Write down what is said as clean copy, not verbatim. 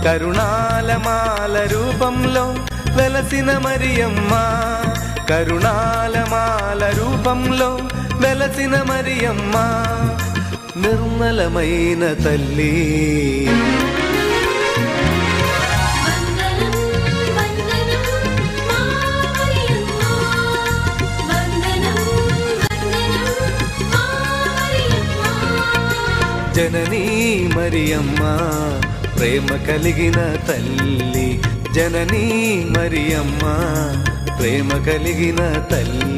కరుణాలమాల రూపంలో వెలసిన మరియమ్మ, కరుణాలమాల రూపంలో వెలసిన మరియమ్మ, నిర్మలమైన తల్లి. జననీ మరియమ్మ ప్రేమ కలిగిన తల్లి, జననీ మరియమ్మ ప్రేమ కలిగిన తల్లి.